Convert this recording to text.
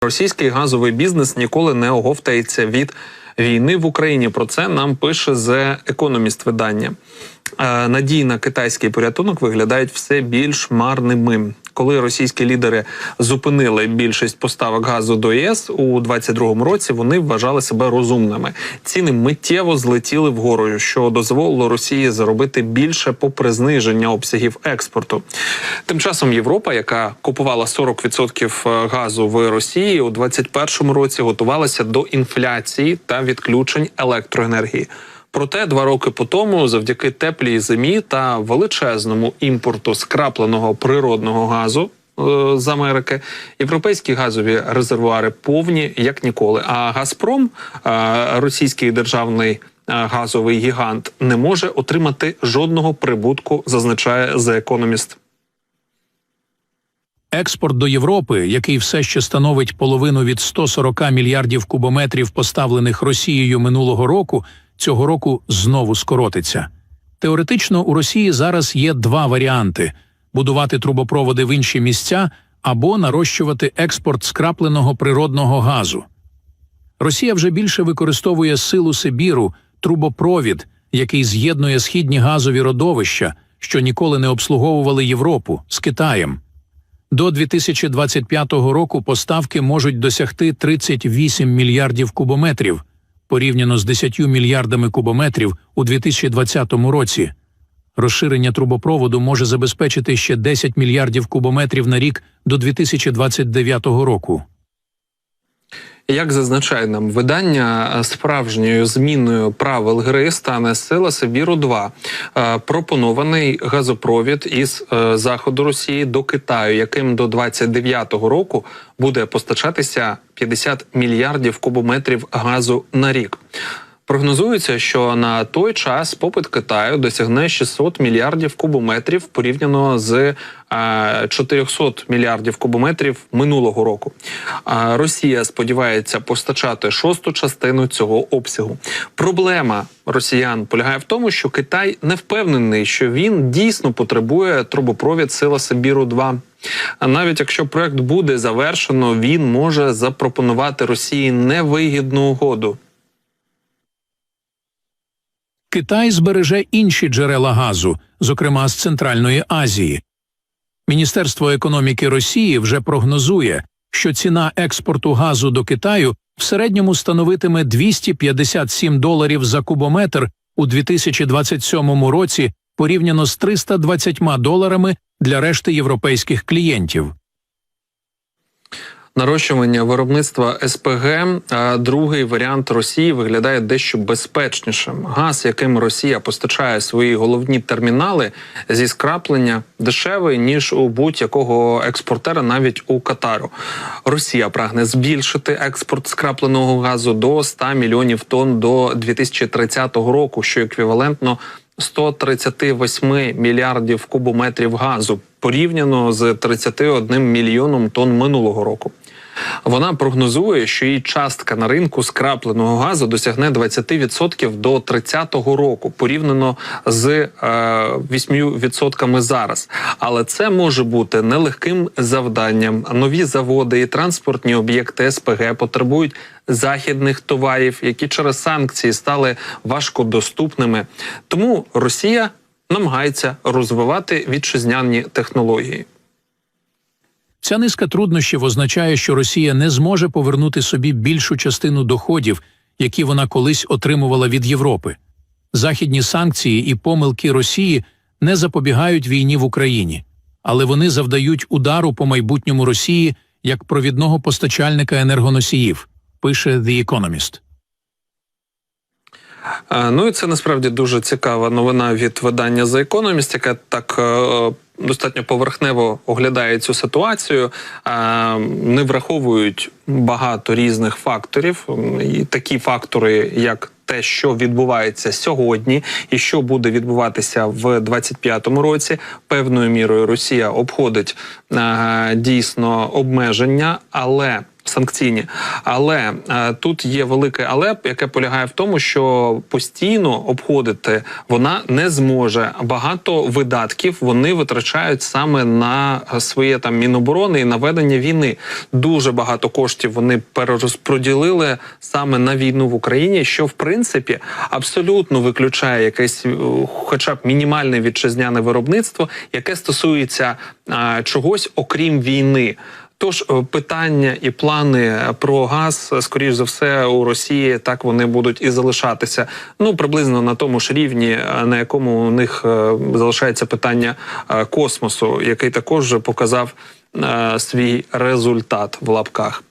Російський газовий бізнес ніколи не оговтається від війни в Україні. Про це нам пише The Economist видання. Надії на китайський порятунок виглядають все більш марними. Коли російські лідери зупинили більшість поставок газу до ЄС у 2022 році, вони вважали себе розумними. Ціни миттєво злетіли вгору, що дозволило Росії заробити більше попри зниження обсягів експорту. Тим часом Європа, яка купувала 40% газу в Росії, у 2021 році готувалася до інфляції та відключень електроенергії. Проте 2 роки по тому, завдяки теплій зимі та величезному імпорту скрапленого природного газу з Америки, європейські газові резервуари повні як ніколи. А «Газпром», російський державний газовий гігант, не може отримати жодного прибутку, зазначає The Economist. Експорт до Європи, який все ще становить половину від 140 мільярдів кубометрів, поставлених Росією минулого року, цього року знову скоротиться. Теоретично у Росії зараз є 2 варіанти – будувати трубопроводи в інші місця або нарощувати експорт скрапленого природного газу. Росія вже більше використовує силу Сибіру, трубопровід, який з'єднує східні газові родовища, що ніколи не обслуговували Європу, з Китаєм. До 2025 року поставки можуть досягти 38 мільярдів кубометрів, порівняно з 10 мільярдами кубометрів у 2020 році. Розширення трубопроводу може забезпечити ще 10 мільярдів кубометрів на рік до 2029 року. Як зазначає нам видання, справжньою зміною правил гри стане сила Сибіру-2, пропонований газопровід із заходу Росії до Китаю, яким до 2029 року буде постачатися 50 мільярдів кубометрів газу на рік. Прогнозується, що на той час попит Китаю досягне 600 мільярдів кубометрів порівняно з 400 мільярдів кубометрів минулого року. Росія сподівається постачати 1/6 частину цього обсягу. Проблема росіян полягає в тому, що Китай не впевнений, що він дійсно потребує трубопровід «Сила Сибіру-2». Навіть якщо проект буде завершено, він може запропонувати Росії невигідну угоду. Китай збереже інші джерела газу, зокрема з Центральної Азії. Міністерство економіки Росії вже прогнозує, що ціна експорту газу до Китаю в середньому становитиме $257 за кубометр у 2027 році порівняно з $320 для решти європейських клієнтів. Нарощування виробництва СПГ, другий варіант Росії, виглядає дещо безпечнішим. Газ, яким Росія постачає свої головні термінали зі скраплення, дешевий, ніж у будь-якого експортера, навіть у Катару. Росія прагне збільшити експорт скрапленого газу до 100 мільйонів тонн до 2030 року, що еквівалентно 138 мільярдів кубометрів газу, порівняно з 31 мільйоном тонн минулого року. Вона прогнозує, що її частка на ринку скрапленого газу досягне 20% до 30-го року, порівняно з 8% зараз. Але це може бути нелегким завданням. Нові заводи і транспортні об'єкти СПГ потребують західних товарів, які через санкції стали важкодоступними. Тому Росія намагається розвивати вітчизняні технології. Ця низка труднощів означає, що Росія не зможе повернути собі більшу частину доходів, які вона колись отримувала від Європи. Західні санкції і помилки Росії не запобігають війні в Україні, але вони завдають удару по майбутньому Росії як провідного постачальника енергоносіїв, пише The Economist. Ну і це насправді дуже цікава новина від видання The Economist, яке так достатньо поверхнево оглядає цю ситуацію, не враховують багато різних факторів. І такі фактори, як те, що відбувається сьогодні і що буде відбуватися в 2025 році. Певною мірою Росія обходить дійсно обмеження, але санкційні. Але тут є велике але, яке полягає в тому, що постійно обходити вона не зможе. Багато видатків вони витрачають саме на своє там Міноборони і на ведення війни. Дуже багато коштів вони перерозподілили саме на війну в Україні, що в принципі абсолютно виключає якесь хоча б мінімальне вітчизняне виробництво, яке стосується чогось окрім війни. Тож питання і плани про газ, скоріш за все, у Росії так вони будуть і залишатися. Ну, приблизно на тому ж рівні, на якому у них залишається питання космосу, який також показав свій результат в лапках.